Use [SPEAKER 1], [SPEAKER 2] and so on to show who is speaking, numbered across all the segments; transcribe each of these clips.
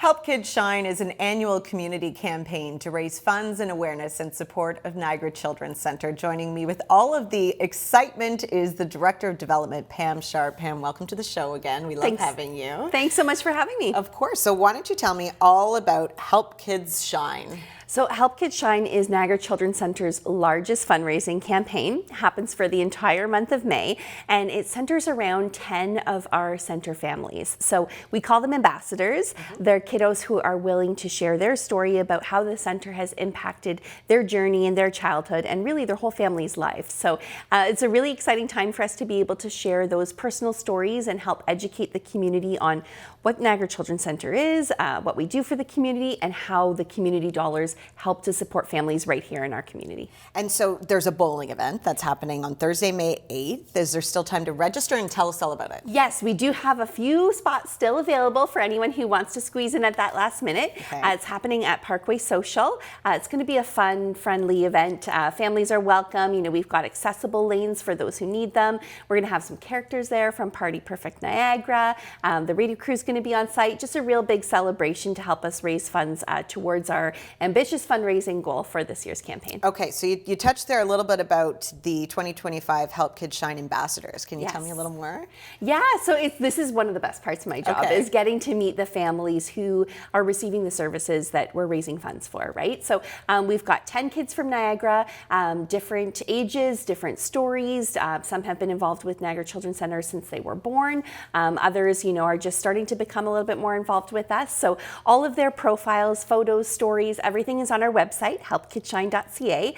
[SPEAKER 1] Help Kids Shine is an annual community campaign to raise funds and awareness in support of Niagara Childrens Centre. Joining me with all of the excitement is the Director of Development, Pam Sharp. Pam, welcome to the show again. We love having you.
[SPEAKER 2] Thanks so much for having me.
[SPEAKER 1] Of course. So why don't you tell me all about Help Kids Shine?
[SPEAKER 2] So Help Kids Shine is Niagara Childrens Centre's largest fundraising campaign. It happens for the entire month of May, and it centers around 10 of our center families. So we call them ambassadors. They're kiddos who are willing to share their story about how the center has impacted their journey and their childhood and really their whole family's life. So it's a really exciting time for us to be able to share those personal stories and help educate the community on what Niagara Childrens Centre is, what we do for the community, and how the community dollars help to support families right here in our community.
[SPEAKER 1] And so there's a bowling event that's happening on Thursday, May 8th. Is there still time to register, and tell us all about it?
[SPEAKER 2] Yes, we do have a few spots still available for anyone who wants to squeeze in at that last minute.
[SPEAKER 1] Okay.
[SPEAKER 2] It's happening at Parkway Social. It's going to be a fun, friendly event. Families are welcome. You know, we've got accessible lanes for those who need them. We're going to have some characters there from Party Perfect Niagara. The radio crew is going to be on site. Just a real big celebration to help us raise funds towards our ambitious fundraising goal for this year's campaign.
[SPEAKER 1] Okay, so you touched there a little bit about the 2025 Help Kids Shine ambassadors. Can you tell me a little more?
[SPEAKER 2] Yeah, so this is one of the best parts of my job, is getting to meet the families who are receiving the services that we're raising funds for, right? So we've got 10 kids from Niagara, different ages, different stories. Some have been involved with Niagara Children's Centre since they were born. Others, you know, are just starting to become a little bit more involved with us. So all of their profiles, photos, stories, everything is on our website, helpkidshine.ca.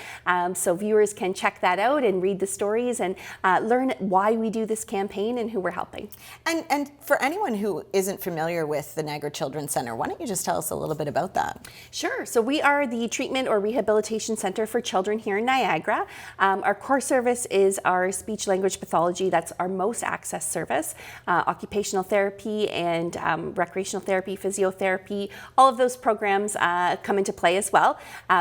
[SPEAKER 2] So viewers can check that out and read the stories and learn why we do this campaign and who we're helping.
[SPEAKER 1] And for anyone who isn't familiar with the Niagara Children's Centre, why don't you just tell us a little bit about that?
[SPEAKER 2] Sure. So we are the treatment or rehabilitation center for children here in Niagara. Our core service is our speech language pathology. That's our most accessed service. Occupational therapy and recreational therapy, physiotherapy, all of those programs come into play as well.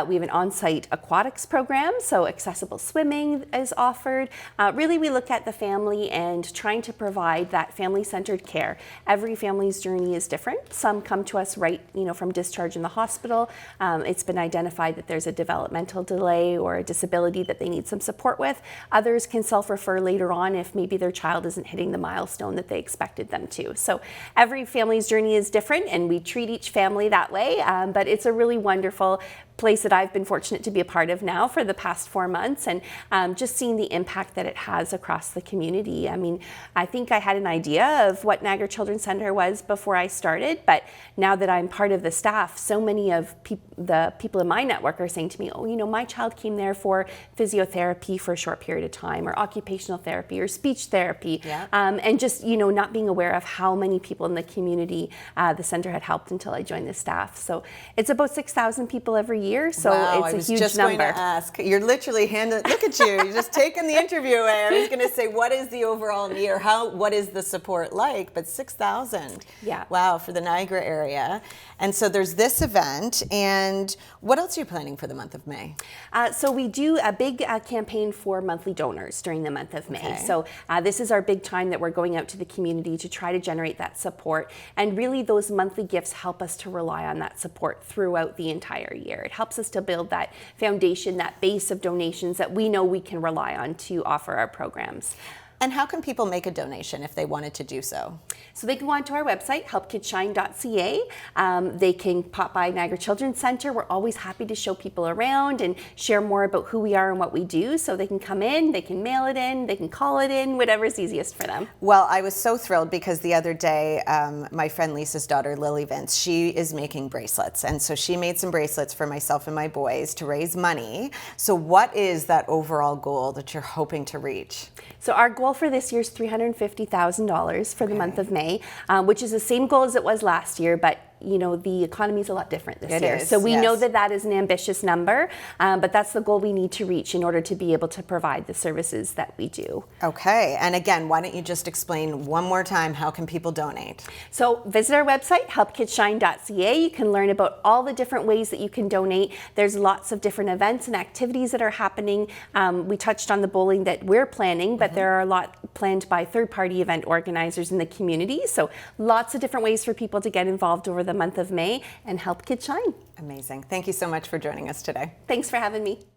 [SPEAKER 2] We have an on-site aquatics program, so accessible swimming is offered. Really, we look at the family and trying to provide that family-centered care. Every family's journey is different. Some come to us right, you know, from discharge in the hospital. It's been identified that there's a developmental delay or a disability that they need some support with. Others can self-refer later on if maybe their child isn't hitting the milestone that they expected them to. So every family's journey is different, and we treat each family that way, but it's a really wonderful place that I've been fortunate to be a part of now for the past 4 months, and just seeing the impact that it has across the community. I mean, I think I had an idea of what Niagara Children's Centre was before I started, but now that I'm part of the staff, so many of the people in my network are saying to me, oh, you know, my child came there for physiotherapy for a short period of time, or occupational therapy, or speech therapy, and just, you know, not being aware of how many people in the community the centre had helped until I joined the staff. So it's about 6,000 people every year, so
[SPEAKER 1] wow,
[SPEAKER 2] it's a huge number.
[SPEAKER 1] I was just going to ask. You're literally look at you. You're just taking the interview away. I was going to say, what is the overall need, or what is the support like? But 6,000.
[SPEAKER 2] Yeah.
[SPEAKER 1] Wow, for the Niagara area. And so there's this event, and what else are you planning for the month of May?
[SPEAKER 2] So we do a big campaign for monthly donors during the month of May.
[SPEAKER 1] Okay.
[SPEAKER 2] So this is our big time that we're going out to the community to try to generate that support. And really those monthly gifts help us to rely on that support throughout the entire year. It helps us to build that foundation, that base of donations that we know we can rely on to offer our programs.
[SPEAKER 1] And how can people make a donation if they wanted to do so?
[SPEAKER 2] So they can go onto our website, helpkidshine.ca. They can pop by Niagara Children's Centre. We're always happy to show people around and share more about who we are and what we do. So they can come in, they can mail it in, they can call it in, whatever's easiest for them.
[SPEAKER 1] Well, I was so thrilled because the other day, my friend Lisa's daughter, Lily Vince, she is making bracelets. And so she made some bracelets for myself and my boys to raise money. So what is that overall goal that you're hoping to reach?
[SPEAKER 2] So our goal for this year is $350,000 for the month of May, which is the same goal as it was last year, but you know, the economy is a lot different this year. So we know that that is an ambitious number, but that's the goal we need to reach in order to be able to provide the services that we do.
[SPEAKER 1] Okay, and again, why don't you just explain one more time, how can people donate?
[SPEAKER 2] So visit our website, helpkidshine.ca. You can learn about all the different ways that you can donate. There's lots of different events and activities that are happening. We touched on the bowling that we're planning, but there are a lot planned by third-party event organizers in the community. So lots of different ways for people to get involved over the the month of May and help kids shine.
[SPEAKER 1] Amazing. Thank you so much for joining us today.
[SPEAKER 2] Thanks for having me.